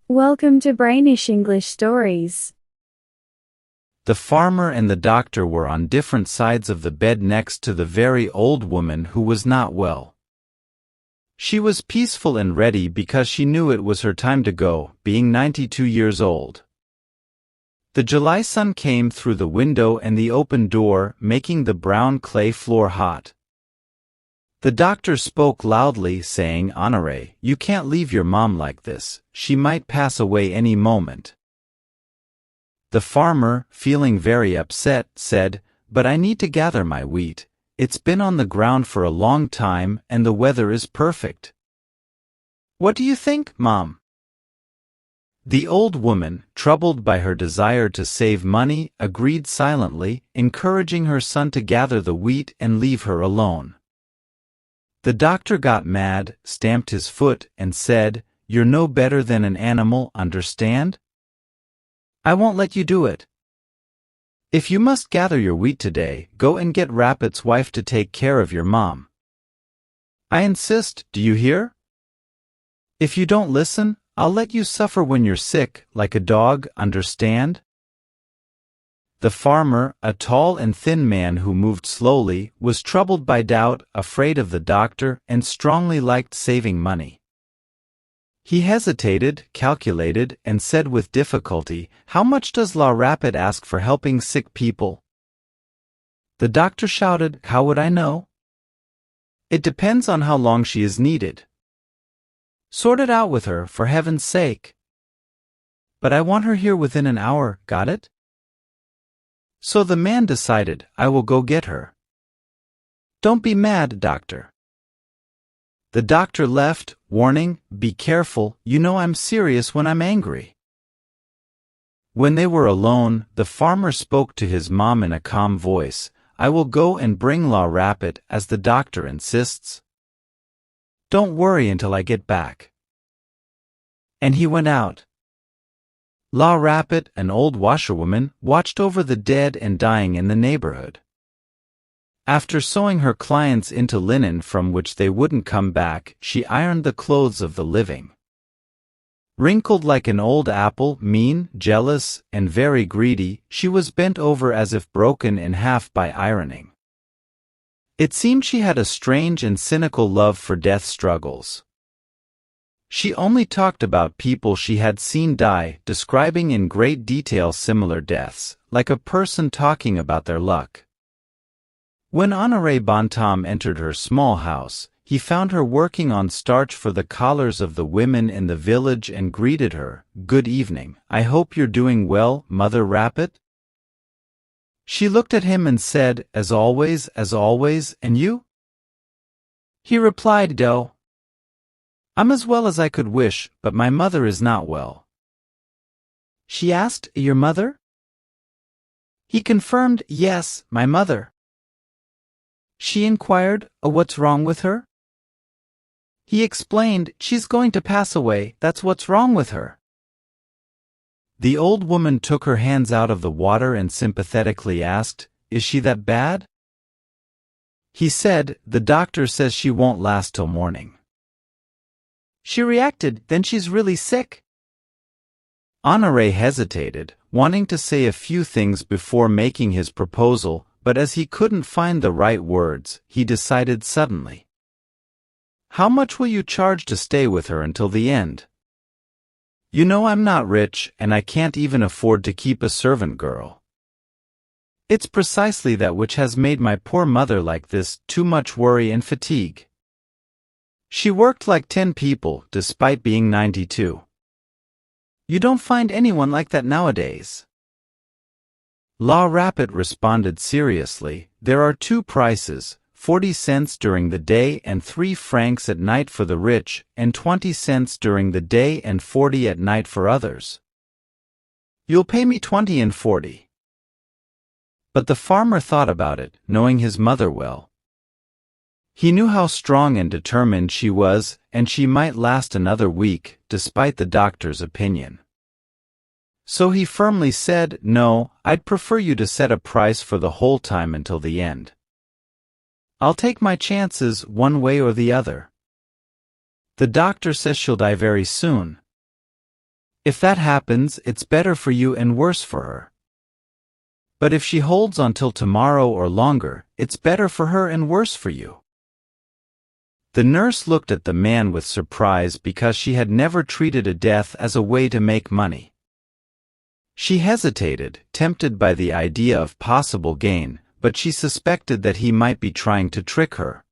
Welcome to Brainish English Stories. The farmer and the doctor were on different sides of the bed next to the very old woman who was not well. She was peaceful and ready because she knew it was her time to go, being 92 years old. The July sun came through the window and the open door, making the brown clay floor hot. The doctor spoke loudly, saying, "Honoré, you can't leave your mom like this. She might pass away any moment." The farmer, feeling very upset, said, "But I need to gather my wheat. It's been on the ground for a long time and the weather is perfect." "What do you think, Mom?" The old woman, troubled by her desire to save money, agreed silently, encouraging her son to gather the wheat and leave her alone. The doctor got mad, stamped his foot, and said, "You're no better than an animal, understand? I won't let you do it. If you must gather your wheat today, go and get Rapet's wife to take care of your mom. I insist, do you hear? If you don't listen, I'll let you suffer when you're sick, like a dog, understand?" The farmer, a tall and thin man who moved slowly, was troubled by doubt, afraid of the doctor, and strongly liked saving money. He hesitated, calculated, and said with difficulty, "How much does La Rapet ask for helping sick people?" The doctor shouted, "How would I know? It depends on how long she is needed. Sort it out with her, for heaven's sake. But I want her here within an hour, got it?" So the man decided, "I will go get her." "Don't be mad, doctor." The doctor left, warning, "Be careful, you know I'm serious when I'm angry." When they were alone, the farmer spoke to his mom in a calm voice, "I will go and bring La Rapet as the doctor insists. Don't worry until I get back." And he went out. La Rapet, an old washerwoman, watched over the dead and dying in the neighborhood. After sewing her clients into linen from which they wouldn't come back, she ironed the clothes of the living. Wrinkled like an old apple, mean, jealous, and very greedy, she was bent over as if broken in half by ironing. It seemed she had a strange and cynical love for death struggles. She only talked about people she had seen die, describing in great detail similar deaths, like a person talking about their luck. When Honoré Bontemps entered her small house, he found her working on starch for the collars of the women in the village and greeted her, "Good evening, I hope you're doing well, Mother Rapet?" She looked at him and said, as always, and you?" He replied, "Do. I'm as well as I could wish, but my mother is not well." She asked, "Your mother?" He confirmed, "Yes, my mother." She inquired, "What's wrong with her?" He explained, "She's going to pass away, that's what's wrong with her." The old woman took her hands out of the water and sympathetically asked, "Is she that bad?" He said, "The doctor says she won't last till morning." She reacted, "Then she's really sick?" Honoré hesitated, wanting to say a few things before making his proposal, but as he couldn't find the right words, he decided suddenly. "How much will you charge to stay with her until the end? You know I'm not rich, and I can't even afford to keep a servant girl. It's precisely that which has made my poor mother like this, too much worry and fatigue. She worked like 10 people, despite being 92. You don't find anyone like that nowadays." La Rapet responded seriously, "There are 2 prices, 40 cents during the day and 3 francs at night for the rich, and 20 cents during the day and 40 at night for others. You'll pay me 20 and 40. But the farmer thought about it, knowing his mother well. He knew how strong and determined she was, and she might last another week, despite the doctor's opinion. So he firmly said, "No, I'd prefer you to set a price for the whole time until the end. I'll take my chances one way or the other. The doctor says she'll die very soon. If that happens, it's better for you and worse for her. But if she holds on till tomorrow or longer, it's better for her and worse for you. The nurse looked at the man with surprise because she had never treated a death as a way to make money. She hesitated, tempted by the idea of possible gain, but she suspected that he might be trying to trick her.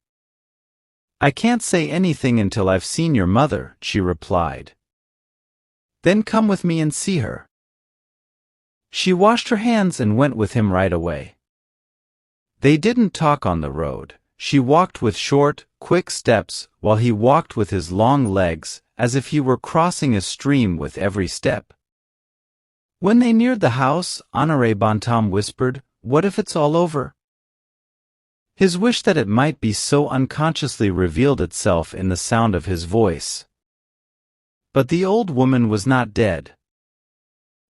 "I can't say anything until I've seen your mother," she replied. "Then come with me and see her." She washed her hands and went with him right away. They didn't talk on the road. She walked with short, quick steps, while he walked with his long legs, as if he were crossing a stream with every step. When they neared the house, Honoré Bontemps whispered, "What if it's all over?" His wish that it might be so unconsciously revealed itself in the sound of his voice. But the old woman was not dead.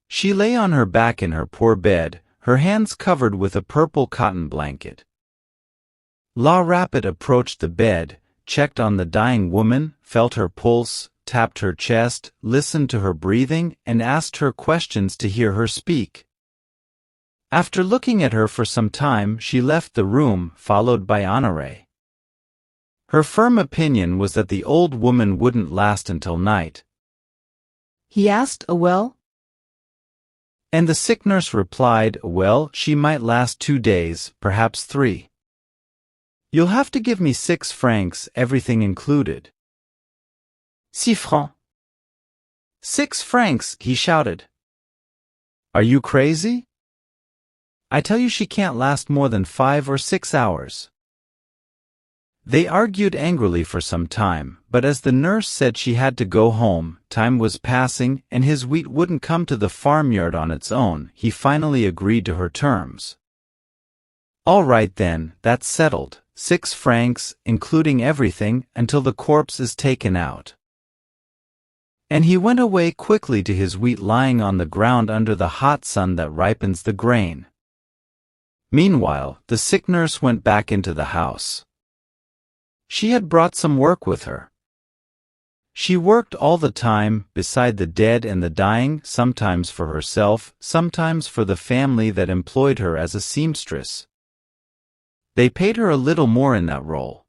She lay on her back in her poor bed, her hands covered with a purple cotton blanket. La Rapide approached the bed, checked on the dying woman, felt her pulse, tapped her chest, listened to her breathing, and asked her questions to hear her speak. After looking at her for some time, she left the room, followed by Honoré. Her firm opinion was that the old woman wouldn't last until night. He asked, "Well?" And the sick nurse replied, "Well, she might last 2 days, perhaps 3. You'll have to give me 6 francs, everything included." 6 francs. 6 francs, he shouted. "Are you crazy? I tell you she can't last more than 5 or 6 hours. They argued angrily for some time, but as the nurse said she had to go home, time was passing, and his wheat wouldn't come to the farmyard on its own, he finally agreed to her terms. "All right then, that's settled, 6 francs, including everything, until the corpse is taken out." And he went away quickly to his wheat lying on the ground under the hot sun that ripens the grain. Meanwhile, the sick nurse went back into the house. She had brought some work with her. She worked all the time, beside the dead and the dying, sometimes for herself, sometimes for the family that employed her as a seamstress. They paid her a little more in that role.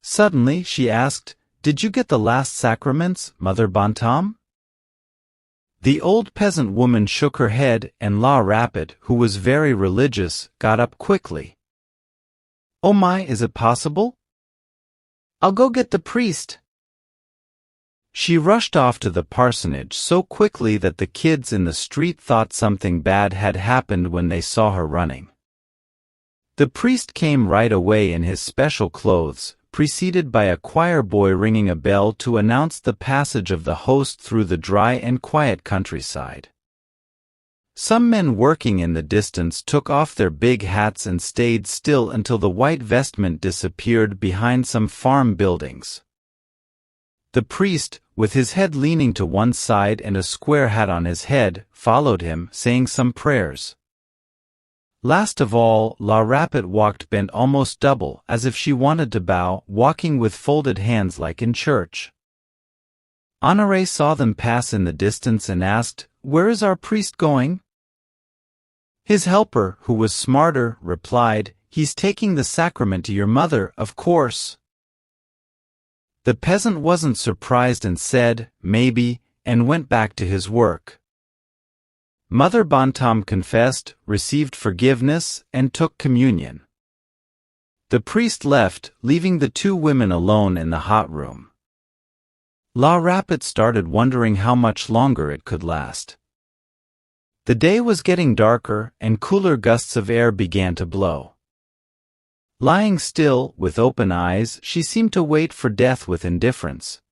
Suddenly, she asked, "Did you get the last sacraments, Mother Bontemps?" The old peasant woman shook her head, and La Rapide, who was very religious, got up quickly. "Oh my, is it possible? I'll go get the priest." She rushed off to the parsonage so quickly that the kids in the street thought something bad had happened when they saw her running. The priest came right away in his special clothes, preceded by a choir boy ringing a bell to announce the passage of the host through the dry and quiet countryside. Some men working in the distance took off their big hats and stayed still until the white vestment disappeared behind some farm buildings. The priest, with his head leaning to one side and a square hat on his head, followed him, saying some prayers. Last of all, La Rapide walked bent almost double, as if she wanted to bow, walking with folded hands like in church. Honoré saw them pass in the distance and asked, "Where is our priest going?" His helper, who was smarter, replied, "He's taking the sacrament to your mother, of course." The peasant wasn't surprised and said, "Maybe," and went back to his work. Mother Bontemps confessed, received forgiveness, and took communion. The priest left, leaving the 2 women alone in the hot room. La Rapide started wondering how much longer it could last. The day was getting darker, and cooler gusts of air began to blow. Lying still, with open eyes, she seemed to wait for death with indifference.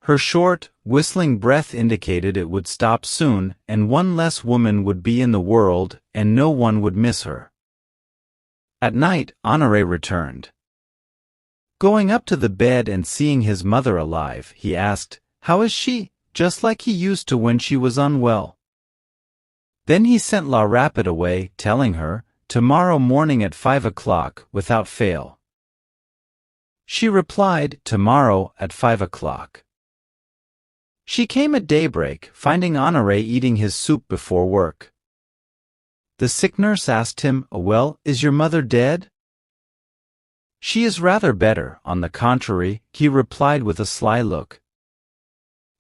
Her short, whistling breath indicated it would stop soon, and one less woman would be in the world, and no one would miss her. At night, Honoré returned. Going up to the bed and seeing his mother alive, he asked, "How is she?" Just like he used to when she was unwell. Then he sent La Rapide away, telling her, "Tomorrow morning at 5 o'clock, without fail." She replied, "Tomorrow at 5 o'clock." She came at daybreak, finding Honoré eating his soup before work. The sick nurse asked him, "Well, is your mother dead?" "She is rather better, on the contrary," he replied with a sly look.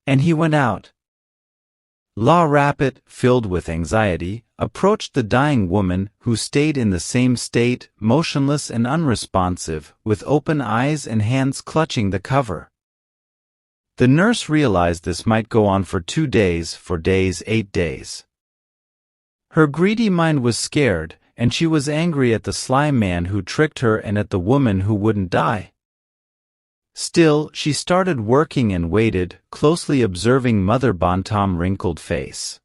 And he went out. La Rapet, filled with anxiety, approached the dying woman, who stayed in the same state, motionless and unresponsive, with open eyes and hands clutching the cover. The nurse realized this might go on for 2 days, 8 days. Her greedy mind was scared, and she was angry at the sly man who tricked her and at the woman who wouldn't die. Still, she started working and waited, closely observing Mother Bontemps' wrinkled face.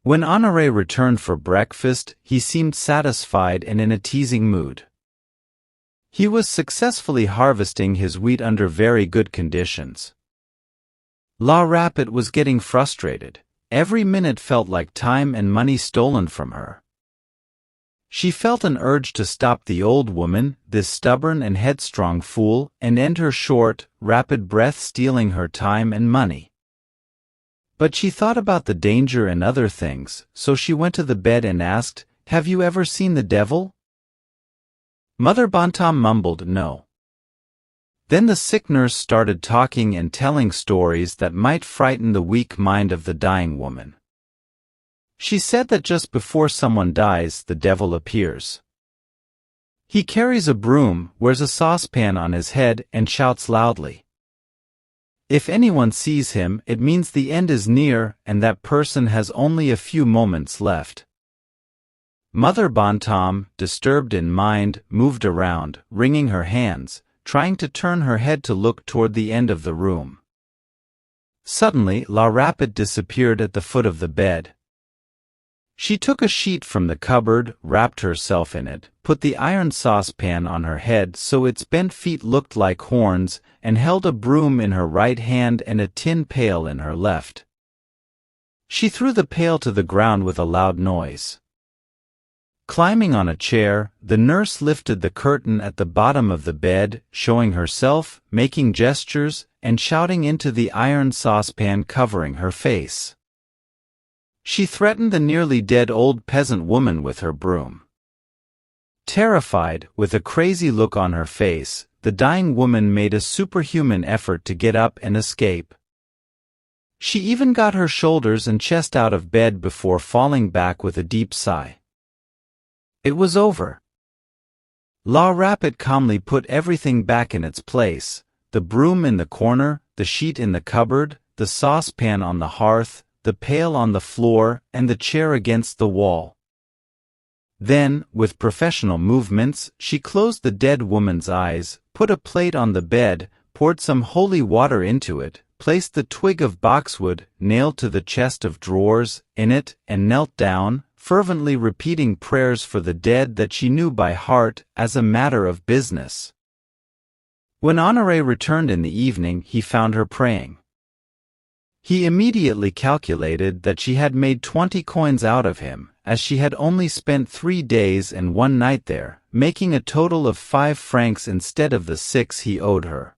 When Honoré returned for breakfast, he seemed satisfied and in a teasing mood. He was successfully harvesting his wheat under very good conditions. La Rapet was getting frustrated. Every minute felt like time and money stolen from her. She felt an urge to stop the old woman, this stubborn and headstrong fool, and end her short, rapid breath stealing her time and money. But she thought about the danger and other things, so she went to the bed and asked, "Have you ever seen the devil?" Mother Bontemps mumbled no. Then the sick nurse started talking and telling stories that might frighten the weak mind of the dying woman. She said that just before someone dies, the devil appears. He carries a broom, wears a saucepan on his head, and shouts loudly. If anyone sees him, it means the end is near, and that person has only a few moments left. Mother Bontemps, disturbed in mind, moved around, wringing her hands, trying to turn her head to look toward the end of the room. Suddenly, La Rapet disappeared at the foot of the bed. She took a sheet from the cupboard, wrapped herself in it, put the iron saucepan on her head so its bent feet looked like horns, and held a broom in her right hand and a tin pail in her left. She threw the pail to the ground with a loud noise. Climbing on a chair, the nurse lifted the curtain at the bottom of the bed, showing herself, making gestures, and shouting into the iron saucepan covering her face. She threatened the nearly dead old peasant woman with her broom. Terrified, with a crazy look on her face, the dying woman made a superhuman effort to get up and escape. She even got her shoulders and chest out of bed before falling back with a deep sigh. It was over. La Rapet calmly put everything back in its place, the broom in the corner, the sheet in the cupboard, the saucepan on the hearth, the pail on the floor, and the chair against the wall. Then, with professional movements, she closed the dead woman's eyes, put a plate on the bed, poured some holy water into it, placed the twig of boxwood, nailed to the chest of drawers, in it, and knelt down, fervently repeating prayers for the dead that she knew by heart, as a matter of business. When Honoré returned in the evening, he found her praying. He immediately calculated that she had made 20 coins out of him, as she had only spent 3 days and 1 night there, making a total of 5 francs instead of the 6 he owed her.